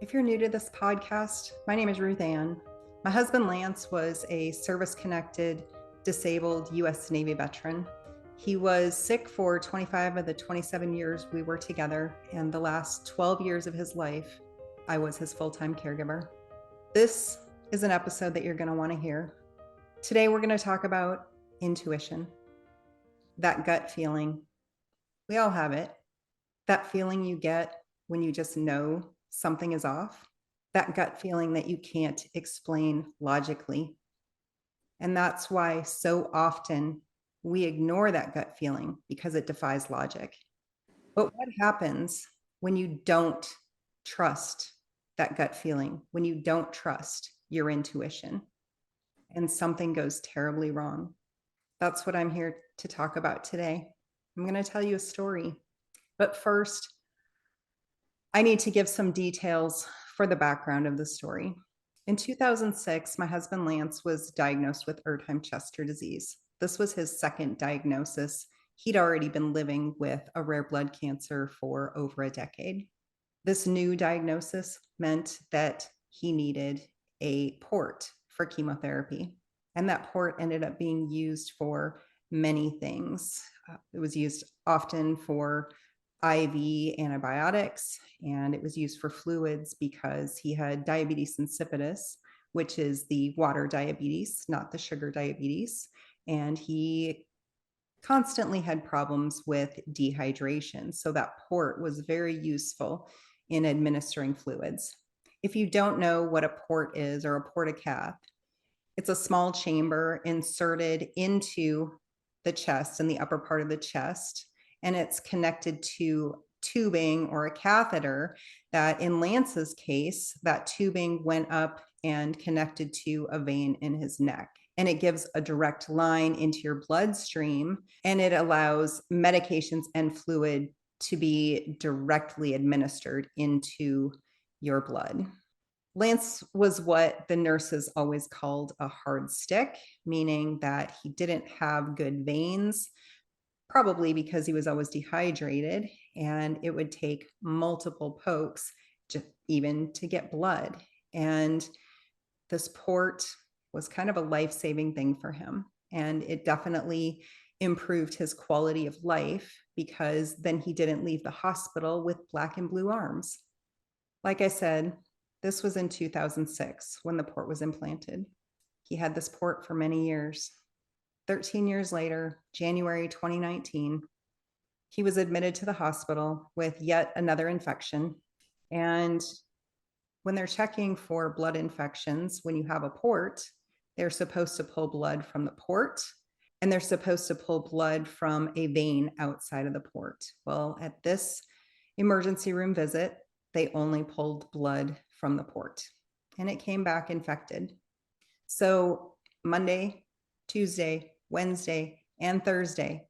If you're new to this podcast, my name is RuthAnn. My husband Lance was a service-connected, disabled U.S. Navy veteran. He was sick for 25 of the 27 years we were together, and the last 12 years of his life, I was his full-time caregiver. This is an episode that you're going to want to hear. Today, we're going to talk about intuition, that gut feeling. We all have it. That feeling you get when you just know something is off, that gut feeling that you can't explain logically. And that's why so often we ignore that gut feeling because it defies logic. But what happens when you don't trust that gut feeling, when you don't trust your intuition and something goes terribly wrong? That's what I'm here to talk about today. I'm going to tell you a story. But first, I need to give some details for the background of the story. In 2006, my husband Lance was diagnosed with Untitled Chapter disease. This was his second diagnosis. He'd already been living with a rare blood cancer for over a decade. This new diagnosis meant that he needed a port for chemotherapy, and that port ended up being used for many things. It was used often for IV antibiotics, and it was used for fluids because he had diabetes insipidus, which is the water diabetes, not the sugar diabetes. And he constantly had problems with dehydration. So that port was very useful in administering fluids. If you don't know what a port is or a portacath, it's a small chamber inserted into the chest, in the upper part of the chest, and it's connected to tubing or a catheter that, in Lance's case, that tubing went up and connected to a vein in his neck. And it gives a direct line into your bloodstream, and it allows medications and fluid to be directly administered into your blood. Lance was what the nurses always called a hard stick, meaning that he didn't have good veins, probably because he was always dehydrated, and it would take multiple pokes even to get blood. And this port was kind of a life-saving thing for him. And it definitely improved his quality of life because then he didn't leave the hospital with black and blue arms. Like I said, this was in 2006 when the port was implanted. He had this port for many years. 13 years later, January 2019, he was admitted to the hospital with yet another infection. And when they're checking for blood infections, when you have a port, they're supposed to pull blood from the port, and they're supposed to pull blood from a vein outside of the port. Well, at this emergency room visit, they only pulled blood from the port, and it came back infected. So Monday, Tuesday, Wednesday, and Thursday,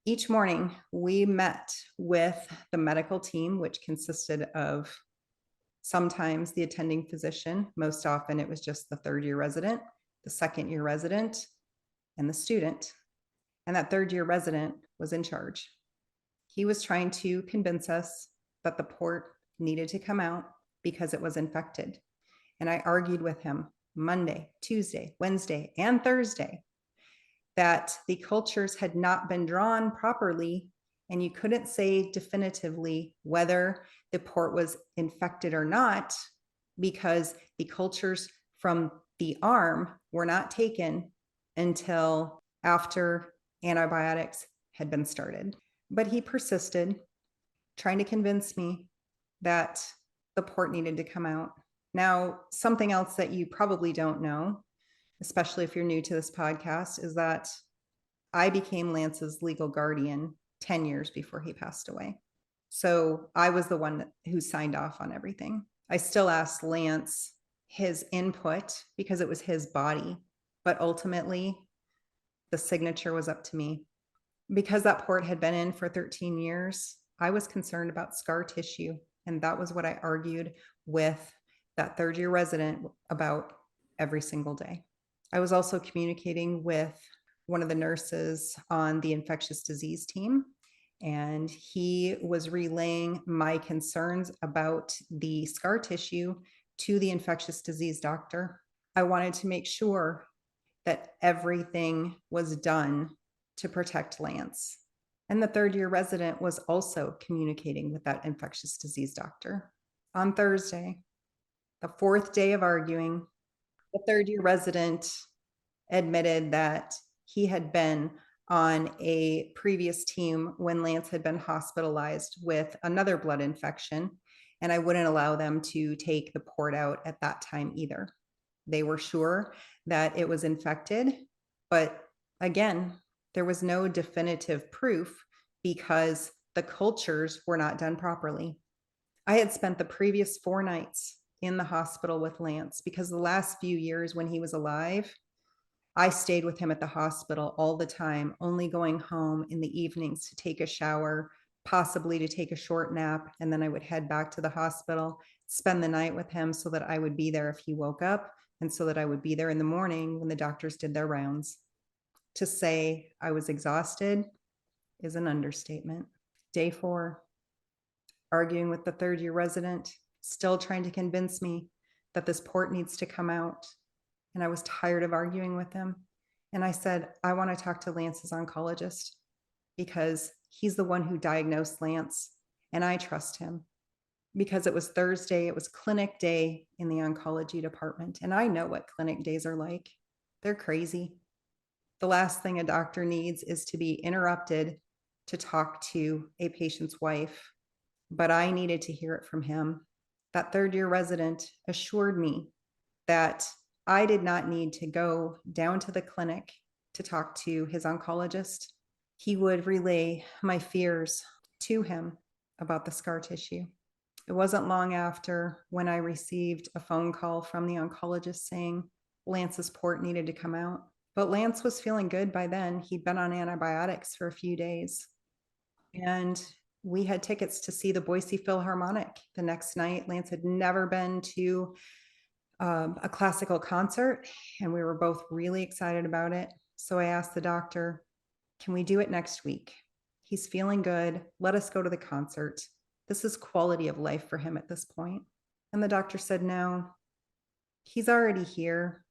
each morning we met with the medical team, which consisted of sometimes the attending physician. Most often it was just the third-year resident, the second-year resident, and the student. And that third-year resident was in charge. He was trying to convince us that the port needed to come out because it was infected. And I argued with him Monday, Tuesday, Wednesday, and Thursday that the cultures had not been drawn properly, and you couldn't say definitively whether the port was infected or not because the cultures from the arm were not taken until after antibiotics had been started. But he persisted, trying to convince me that the port needed to come out. Now, something else that you probably don't know, especially if you're new to this podcast, is that I became Lance's legal guardian 10 years before he passed away. So I was the one who signed off on everything. I still asked Lance his input because it was his body, but ultimately the signature was up to me. Because that port had been in for 13 years, I was concerned about scar tissue, and that was what I argued with that third-year resident about every single day. I was also communicating with one of the nurses on the infectious disease team, And he was relaying my concerns about the scar tissue to the infectious disease doctor. I wanted to make sure that everything was done to protect Lance. And the third year resident was also communicating with that infectious disease doctor. On Thursday, the fourth day of arguing, the third year resident admitted that he had been on a previous team when Lance had been hospitalized with another blood infection, and I wouldn't allow them to take the port out at that time either. They were sure that it was infected, but again, there was no definitive proof because the cultures were not done properly. I had spent the previous 4 nights in the hospital with Lance because the last few years when he was alive, I stayed with him at the hospital all the time, only going home in the evenings to take a shower, possibly to take a short nap, and then I would head back to the hospital, spend the night with him so that I would be there if he woke up, and so that I would be there in the morning when the doctors did their rounds. To say I was exhausted is an understatement. Day 4, arguing with the third year resident, still trying to convince me that this port needs to come out. And I was tired of arguing with him. And I said, I want to talk to Lance's oncologist because he's the one who diagnosed Lance and I trust him. Because it was Thursday, it was clinic day in the oncology department. And I know what clinic days are like. They're crazy. The last thing a doctor needs is to be interrupted to talk to a patient's wife. But I needed to hear it from him. That third year resident assured me that I did not need to go down to the clinic to talk to his oncologist. He would relay my fears to him about the scar tissue. It wasn't long after when I received a phone call from the oncologist saying Lance's port needed to come out. But Lance was feeling good by then. He'd been on antibiotics for a few days. And we had tickets to see the Boise Philharmonic the next night. Lance had never been to a classical concert, and we were both really excited about it. So I asked the doctor, can we do it next week? He's feeling good. Let us go to the concert. This is quality of life for him at this point. And the doctor said, no, he's already here.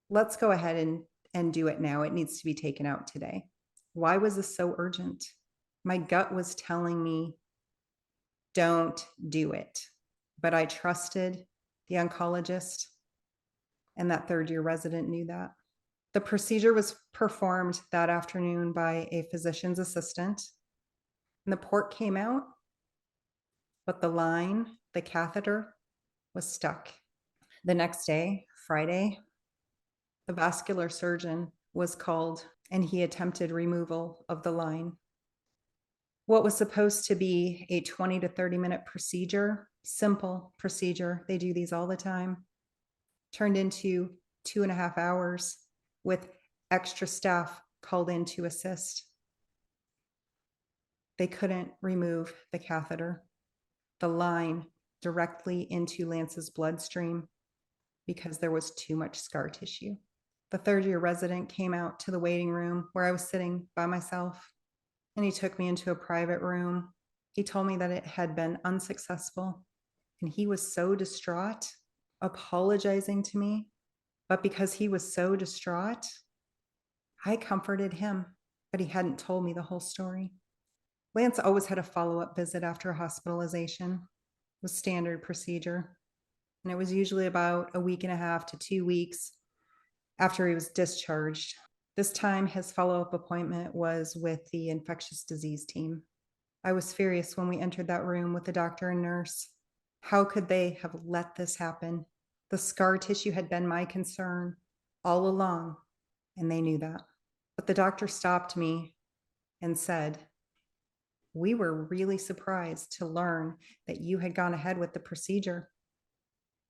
Let's go ahead and do it now. It needs to be taken out today. Why was this so urgent? My gut was telling me, don't do it. But I trusted the oncologist, and that third year resident knew that. The procedure was performed that afternoon by a physician's assistant, and the port came out, but the line, the catheter, was stuck. The next day, Friday, the vascular surgeon was called, and he attempted removal of the line. What was supposed to be a 20 to 30-minute procedure, simple procedure, they do these all the time, turned into 2.5 hours with extra staff called in to assist. They couldn't remove the catheter, the line directly into Lance's bloodstream because there was too much scar tissue. The third year resident came out to the waiting room where I was sitting by myself, and he took me into a private room. He told me that it had been unsuccessful, and he was so distraught, apologizing to me. But because he was so distraught, I comforted him, but he hadn't told me the whole story. Lance always had a follow-up visit after a hospitalization. It was standard procedure, and it was usually about 1.5 to 2 weeks after he was discharged. This time, his follow-up appointment was with the infectious disease team. I was furious when we entered that room with the doctor and nurse. How could they have let this happen? The scar tissue had been my concern all along, and they knew that. But the doctor stopped me and said, we were really surprised to learn that you had gone ahead with the procedure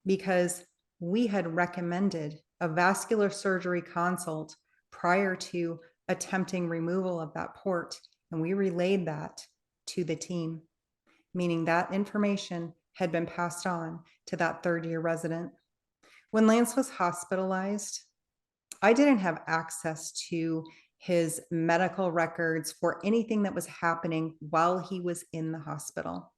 because we had recommended a vascular surgery consult prior to attempting removal of that port, and we relayed that to the team, meaning that information had been passed on to that third year resident. When Lance was hospitalized, I didn't have access to his medical records for anything that was happening while he was in the hospital.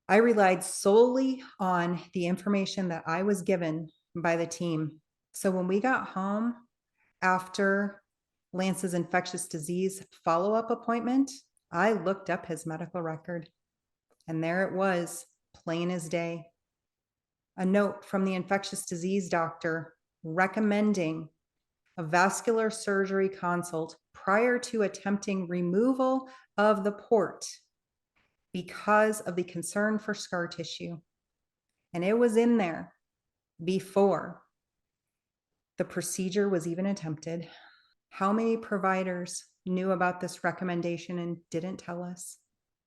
I relied solely on the information that I was given by the team. So when we got home after Lance's infectious disease follow-up appointment, I looked up his medical record, and there it was, plain as day. A note from the infectious disease doctor recommending a vascular surgery consult prior to attempting removal of the port because of the concern for scar tissue. And it was in there before the procedure was even attempted. How many providers knew about this recommendation and didn't tell us?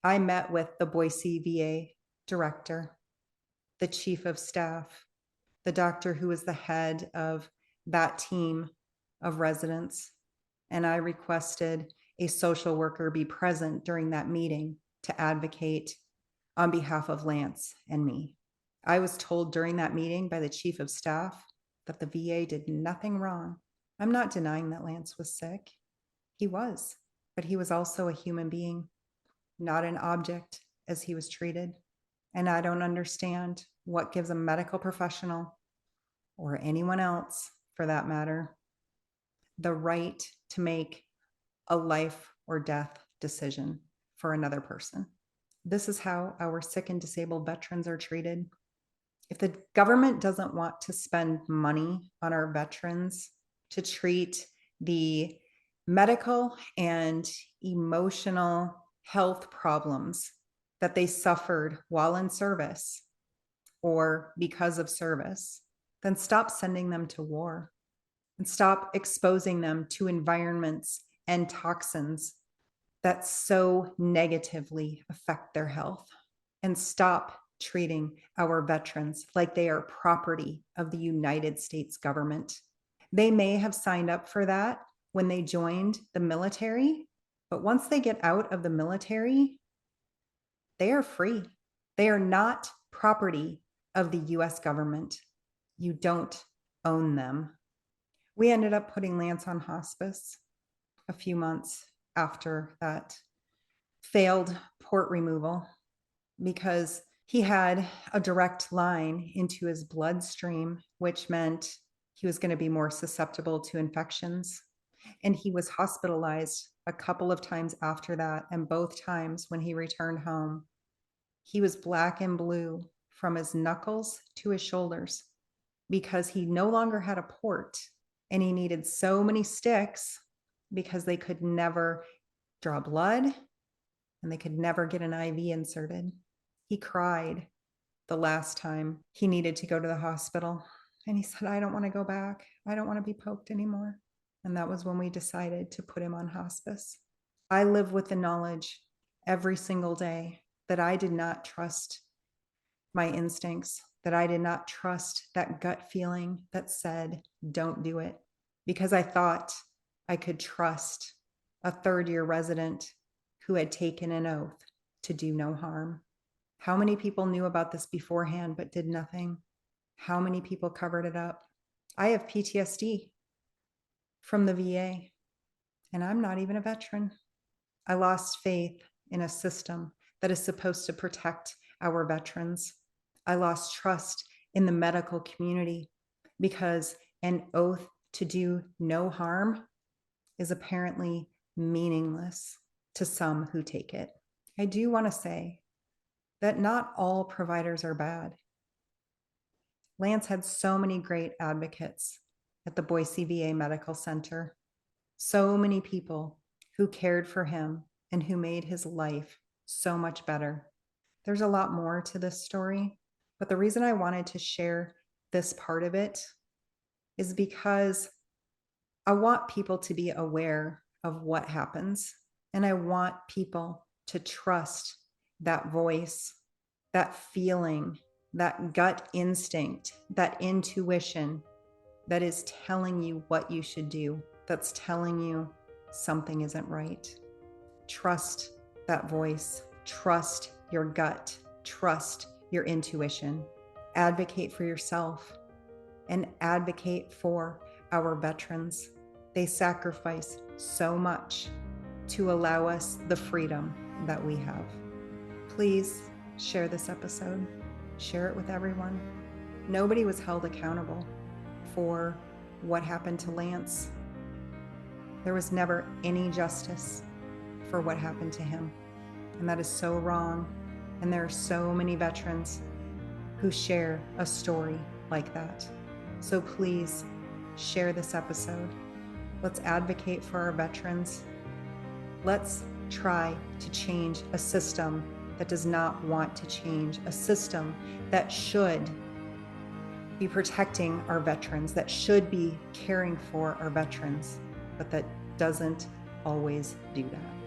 I met with the Boise VA director, the chief of staff, the doctor who was the head of that team of residents, and I requested a social worker be present during that meeting to advocate on behalf of Lance and me. I was told during that meeting by the chief of staff that the VA did nothing wrong. I'm not denying that Lance was sick. He was, but he was also a human being, not an object as he was treated. And I don't understand what gives a medical professional, or anyone else for that matter, the right to make a life or death decision for another person. This is how our sick and disabled veterans are treated. If the government doesn't want to spend money on our veterans to treat the medical and emotional health problems that they suffered while in service or because of service, then stop sending them to war and stop exposing them to environments and toxins that so negatively affect their health, and stop treating our veterans like they are property of the United States government. They may have signed up for that when they joined the military, but once they get out of the military, they are free. They are not property of the US government. You don't own them. We ended up putting Lance on hospice a few months after that failed port removal because he had a direct line into his bloodstream, which meant he was going to be more susceptible to infections. And he was hospitalized a couple of times after that. And both times when he returned home, he was black and blue from his knuckles to his shoulders because he no longer had a port, and he needed so many sticks because they could never draw blood and they could never get an IV inserted. He cried the last time he needed to go to the hospital. And he said, I don't want to go back. I don't want to be poked anymore. And that was when we decided to put him on hospice. I live with the knowledge every single day that I did not trust my instincts, that I did not trust that gut feeling that said, don't do it, because I thought I could trust a third-year resident who had taken an oath to do no harm. How many people knew about this beforehand but did nothing? How many people covered it up? I have PTSD from the VA, and I'm not even a veteran. I lost faith in a system that is supposed to protect our veterans. I lost trust in the medical community because an oath to do no harm is apparently meaningless to some who take it. I do want to say that not all providers are bad. Lance had so many great advocates at the Boise VA Medical Center, so many people who cared for him and who made his life so much better. There's a lot more to this story, but the reason I wanted to share this part of it is because I want people to be aware of what happens, and I want people to trust that voice, that feeling, that gut instinct, that intuition that is telling you what you should do, that's telling you something isn't right. Trust that voice, trust your gut, trust your intuition. Advocate for yourself and advocate for our veterans. They sacrifice so much to allow us the freedom that we have. Please share this episode. Share it with everyone. Nobody was held accountable for what happened to Lance. There was never any justice for what happened to him. And that is so wrong. And there are so many veterans who share a story like that. So please share this episode. Let's advocate for our veterans. Let's try to change a system that does not want to change, a system that should be protecting our veterans, that should be caring for our veterans, but that doesn't always do that.